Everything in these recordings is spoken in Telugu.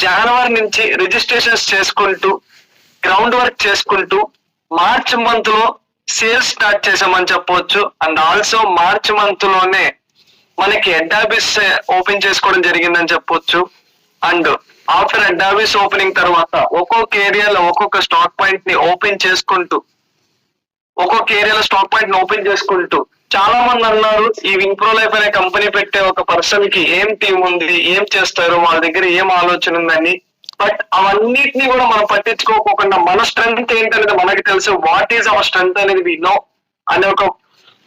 జనవరి నుంచి రిజిస్ట్రేషన్స్ చేసుకుంటూ గ్రౌండ్ వర్క్ చేసుకుంటూ మార్చ్ మంత్ లో సేల్స్ స్టార్ట్ చేసామని చెప్పవచ్చు. అండ్ ఆల్సో మార్చ్ మంత్ లోనే మనకి హెడ్ ఆఫీస్ ఓపెన్ చేసుకోవడం జరిగిందని చెప్పొచ్చు. And after head office opening తర్వాత ఒక్కొక్క ఏరియాలో ఒక్కొక్క స్టాక్ పాయింట్ ని ఓపెన్ చేసుకుంటూ చాలా మంది అన్నారు ఈ విన్ప్రో లైఫ్ అనే కంపెనీ పెట్టే ఒక పర్సన్ కి ఏం టీం ఉంది, ఏం చేస్తారు, వాళ్ళ దగ్గర ఏం ఆలోచన ఉందని. బట్ అవన్నిటిని కూడా మనం పట్టించుకోకుండా మన స్ట్రెంగ్త్ ఏంటనేది మనకి తెలుసు. వాట్ ఈజ్ అవర్ స్ట్రెంగ్త్ అనేది వి నో అనే ఒక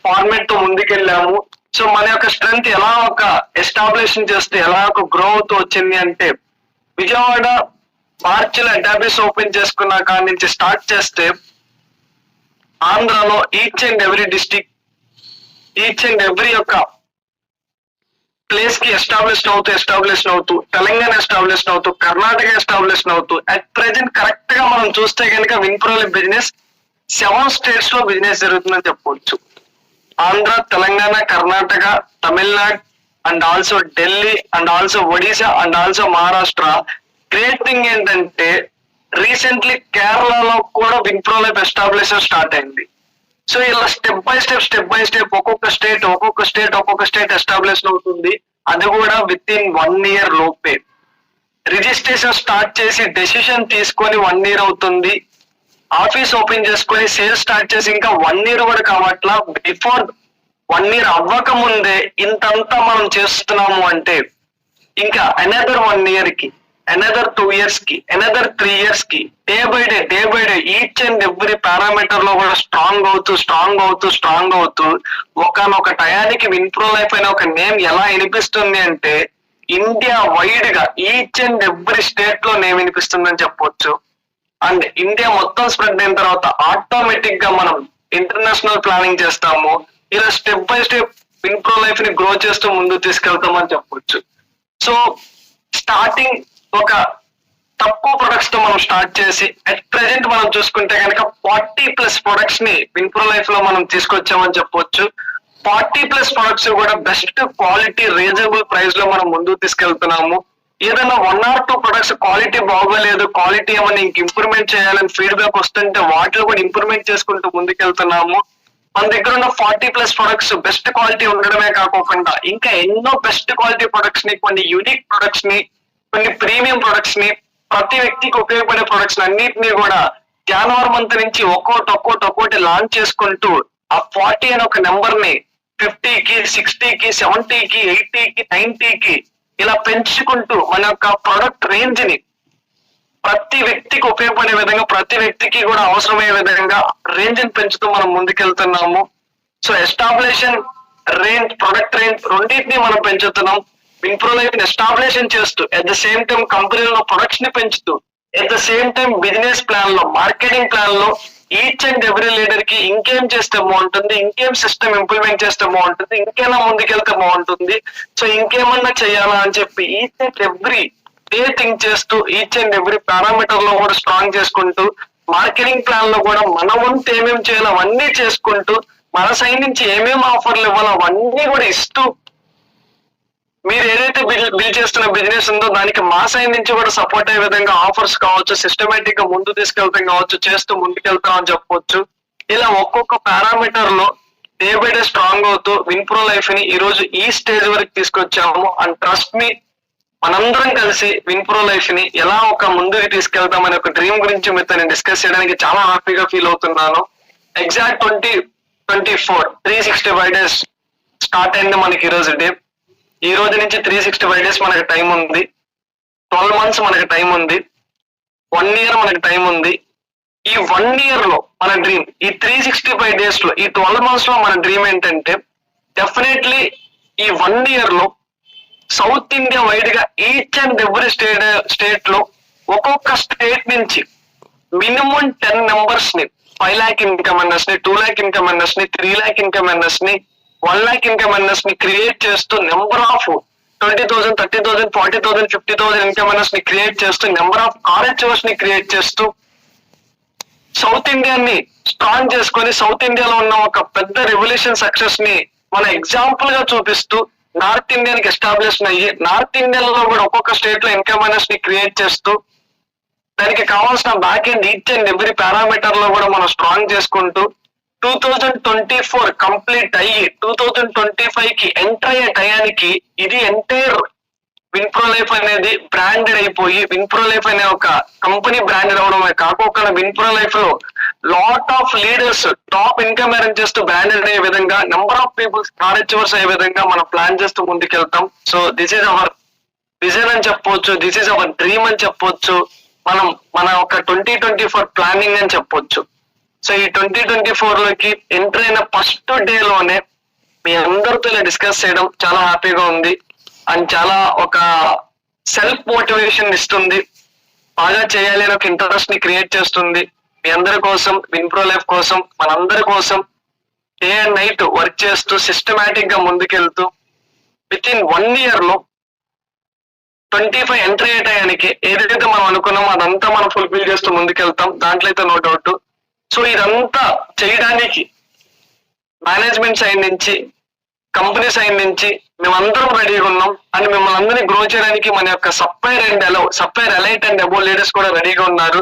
ఫార్మేట్ తో ముందుకెళ్ళాము. సో మన యొక్క స్ట్రెంగ్త్ ఎలా ఒక ఎస్టాబ్లిష్ చేస్తే ఎలా ఒక గ్రో అవుతూ వచ్చింది అంటే, విజయవాడ మార్చిలో హెడ్ ఆఫీస్ ఓపెన్ చేసుకున్న కాడి నుంచి స్టార్ట్ చేస్తే ఆంధ్రాలో each and every district, each and every యొక్క ప్లేస్ కి ఎస్టాబ్లిష్ అవుతూ తెలంగాణ ఎస్టాబ్లిష్ అవుతూ కర్ణాటక ఎస్టాబ్లిష్ అవుతూ అట్ ప్రెజెంట్ కరెక్ట్ గా మనం చూస్తే కనుక విన్ప్రో బిజినెస్ 7 states లో బిజినెస్ జరుగుతుందని చెప్పవచ్చు. Andhra, Telangana, Karnataka, Tamil Nadu and also Delhi and also Odisha and also Maharashtra. Great thing ఏంటంటే రీసెంట్లీ కేరళలో కూడా విన్ప్రో లైఫ్ ఎస్టాబ్లిష్ స్టార్ట్ అయింది. సో ఇలా స్టెప్ బై స్టెప్ ఒక్కొక్క స్టేట్ ఎస్టాబ్లిష్ అవుతుంది. అది కూడా విత్ ఇన్ 1 year లోపే. రిజిస్ట్రేషన్ స్టార్ట్ చేసి డెసిషన్ తీసుకొని 1 year అవుతుంది. ఆఫీస్ ఓపెన్ చేసుకొని సేల్స్ స్టార్ట్ చేసి ఇంకా 1 year కూడా కావట్లా. బిఫోర్ 1 year అవ్వక ముందే ఇంతంతా మనం చేస్తున్నాము అంటే ఇంకా అనదర్ 1 year కి, అనదర్ 2 years కి, అనదర్ 3 years కి day by day each and every parameter లో కూడా స్ట్రాంగ్ అవుతూ ఒకనొక టయానికి విన్ప్రో లైఫ్ అనే ఒక నేమ్ ఎలా వినిపిస్తుంది అంటే ఇండియా వైడ్ గా ఈచ్ అండ్ ఎవ్రీ స్టేట్ లో నేమ్ వినిపిస్తుందని చెప్పొచ్చు. అండ్ ఇండియా మొత్తం స్ప్రెడ్ అయిన తర్వాత ఆటోమేటిక్ గా మనం ఇంటర్నేషనల్ ప్లానింగ్ చేస్తాము. ఇలా స్టెప్ బై స్టెప్ విన్ప్రో లైఫ్ ని గ్రో చేస్తూ ముందుకు తీసుకెళ్తామని చెప్పొచ్చు. సో స్టార్టింగ్ ఒక తక్కువ ప్రొడక్ట్స్ తో మనం స్టార్ట్ చేసి అట్ ప్రెజెంట్ మనం చూసుకుంటే కనుక 40+ ప్రొడక్ట్స్ ని విన్ప్రో లైఫ్ లో మనం తీసుకొచ్చామని చెప్పొచ్చు. 40+ ప్రొడక్ట్స్ కూడా బెస్ట్ క్వాలిటీ రీజనబుల్ ప్రైస్ లో మనం ముందుకు తీసుకెళ్తున్నాము. ఏదైనా 1 or 2 ప్రొడక్ట్స్ క్వాలిటీ బాగోలేదు, క్వాలిటీ ఏమైనా ఇంక ఇంప్రూవ్మెంట్ చేయాలని ఫీడ్బ్యాక్ వస్తుంటే వాటిలో కూడా ఇంప్రూవ్మెంట్ చేసుకుంటూ ముందుకెళ్తున్నాము. మన దగ్గర ఉన్న 40+ ప్రొడక్ట్స్ బెస్ట్ క్వాలిటీ ఉండడమే కాకుండా ఇంకా ఎన్నో బెస్ట్ క్వాలిటీ ప్రొడక్ట్స్ ని, కొన్ని యూనిక్ ప్రొడక్ట్స్ ని, కొన్ని ప్రీమియం ప్రొడక్ట్స్ ని, ప్రతి వ్యక్తికి ఉపయోగపడే ప్రొడక్ట్స్ అన్నిటినీ కూడా జనవరి మంత్ నుంచి ఒక్కోటి లాంచ్ చేసుకుంటూ ఆ 40 అనే ఒక నెంబర్ ని 50కి, 60కి, 70కి, 80కి, 90కి ఇలా పెంచుకుంటూ మన యొక్క ప్రొడక్ట్ రేంజ్ ని ప్రతి వ్యక్తికి ఉపయోగపడే విధంగా, ప్రతి వ్యక్తికి కూడా అవసరమయ్యే విధంగా రేంజ్ ని పెంచుతూ మనం ముందుకెళ్తున్నాము. So establishment range, product range రెండింటిని మనం పెంచుతున్నాం. విన్ప్రో లైఫ్ ని ఎస్టాబ్లిషన్ చేస్తూ అట్ ద సేమ్ టైం కంపెనీలో ప్రొడక్ట్స్ ని పెంచుతూ at the same time business plan లో, మార్కెటింగ్ ప్లాన్ లో ఈచ్ అండ్ ఎవ్రీ లీడర్ కి ఇంకేం చేస్తే బాగుంటుంది, ఇంకేం సిస్టమ్ ఇంప్లిమెంట్ చేస్తే బాగుంటుంది, ఇంకేనా ముందుకెళ్తే బాగుంటుంది, సో ఇంకేమన్నా చేయాలా అని చెప్పి each and every day think చేస్తూ ఈచ్ అండ్ ఎవ్రీ పారామీటర్ లో కూడా స్ట్రాంగ్ చేసుకుంటూ మార్కెటింగ్ ప్లాన్ లో కూడా మన వంతు ఏమేమి చేయాలో అవన్నీ చేసుకుంటూ మన సైడ్ నుంచి ఏమేమి ఆఫర్లు ఇవ్వాలో అవన్నీ కూడా ఇస్తూ మీరు ఏదైతే బిల్డ్ చేస్తున్న బిజినెస్ ఉందో దానికి మా సైడ్ నుంచి కూడా సపోర్ట్ అయ్యే విధంగా ఆఫర్స్ కావచ్చు, సిస్టమేటిక్ గా ముందు తీసుకెళ్తాం కావచ్చు, చేస్తూ ముందుకెళ్తాం అని చెప్పొచ్చు. ఇలా ఒక్కొక్క పారామీటర్ లో డే బై డే స్ట్రాంగ్ అవుతూ విన్ప్రో లైఫ్ ని ఈ రోజు ఈ స్టేజ్ వరకు తీసుకొచ్చాము. అండ్ ట్రస్ట్ మీ, మనందరం కలిసి విన్ప్రో లైఫ్ ని ఎలా ఒక ముందుకు తీసుకెళ్తామనే ఒక డ్రీమ్ గురించి మీతో నేను డిస్కస్ చేయడానికి చాలా హ్యాపీగా ఫీల్ అవుతున్నాను. ఎగ్జాక్ట్ 2024 365 days స్టార్ట్ అయింది మనకి ఈ రోజు డే. ఈ రోజు నుంచి 365 days మనకి టైం ఉంది, 12 months మనకి టైం ఉంది, 1 year మనకి టైం ఉంది. ఈ 1 year లో మన డ్రీమ్, ఈ 365 days లో, ఈ 12 months లో మన డ్రీమ్ ఏంటంటే డెఫినెట్లీ ఈ 1 year లో సౌత్ ఇండియా వైడ్ గా ఈచ్ అండ్ ఎవ్రీ స్టేట్ లో ఒక్కొక్క స్టేట్ నుంచి మినిమం 10 members ని, 5 lakh ఇన్కమ్ ఎర్నర్స్ ని, 2 lakh ఇన్కమ్ ఎర్నర్స్ ని, 3 lakh ఇన్కమ్ ఎర్నర్స్ ని, 1 lakh ఇన్కమ్ ఎర్నర్స్ ని క్రియేట్ చేస్తూ నెంబర్ ఆఫ్ 20,000, 30,000, 40,000, 50,000 ఇన్కమ్ ఎర్నర్స్ ని క్రియేట్ చేస్తూ నెంబర్ ఆఫ్ RHOs ని క్రియేట్ చేస్తూ సౌత్ ఇండియాని స్ట్రాంగ్ చేసుకొని సౌత్ ఇండియాలో ఉన్న ఒక పెద్ద రెవల్యూషన్ సక్సెస్ ని మన ఎగ్జాంపుల్ గా చూపిస్తూ నార్త్ ఇండియన్ కి ఎస్టాబ్లిష్ అయ్యి నార్త్ ఇండియన్ లో కూడా ఒక్కొక్క స్టేట్ లో ఇన్కమ్ అవర్నెస్ ని క్రియేట్ చేస్తూ దానికి కావాల్సిన back end each and every parameter లో కూడా మనం స్ట్రాంగ్ చేసుకుంటూ 2024 కంప్లీట్ అయ్యి 2025 కి ఎంటర్ అయ్యే టయానికి ఇది ఎంటైర్ విన్ప్రో లైఫ్ అనేది బ్రాండెడ్ అయిపోయి విన్ప్రో లైఫ్ అనే ఒక కంపెనీ బ్రాండెడ్ అవడమే కాకుండా విన్ప్రో లైఫ్ లో lot of leaders top income earn చేస్తూ బ్రాండెడ్ అయ్యే విధంగా number of peoples star achievers అయ్యే విధంగా మనం ప్లాన్ చేస్తూ ముందుకెళ్తాం. So this is our vision అని చెప్పొచ్చు, దిస్ ఈజ్ అవర్ డ్రీమ్ అని చెప్పొచ్చు, మనం మన ఒక 2024 ప్లానింగ్ అని చెప్పొచ్చు. సో ఈ 2024 లోకి ఎంటర్ అయిన ఫస్ట్ డే లోనే మీ అందరితో ఇలా డిస్కస్ చేయడం చాలా హ్యాపీగా ఉంది అండ్ చాలా ఒక సెల్ఫ్ మోటివేషన్ ఇస్తుంది, బాగా చేయాలి అని ఒక ఇంట్రెస్ట్ ని క్రియేట్ చేస్తుంది. మీ అందరి కోసం, విన్ప్రో లైఫ్ కోసం, మనందరి కోసం డే అండ్ నైట్ వర్క్ చేస్తూ సిస్టమేటిక్ గా ముందుకెళ్తూ విత్ ఇన్ 1 year లో 25 ఎంట్రీ అయ్యే టయానికి ఏదైతే మనం అనుకున్నామో అదంతా మనం ఫుల్ఫిల్ చేస్తూ ముందుకెళ్తాం, దాంట్లో అయితే నో డౌట్. సో ఇదంతా చేయడానికి మేనేజ్మెంట్ సైడ్ నుంచి, కంపెనీ సైడ్ నుంచి మేమందరం రెడీగా ఉన్నాం అండ్ మిమ్మల్ని అందరినీ గ్రో చేయడానికి మన యొక్క supplier elite and above leaders కూడా రెడీగా ఉన్నారు.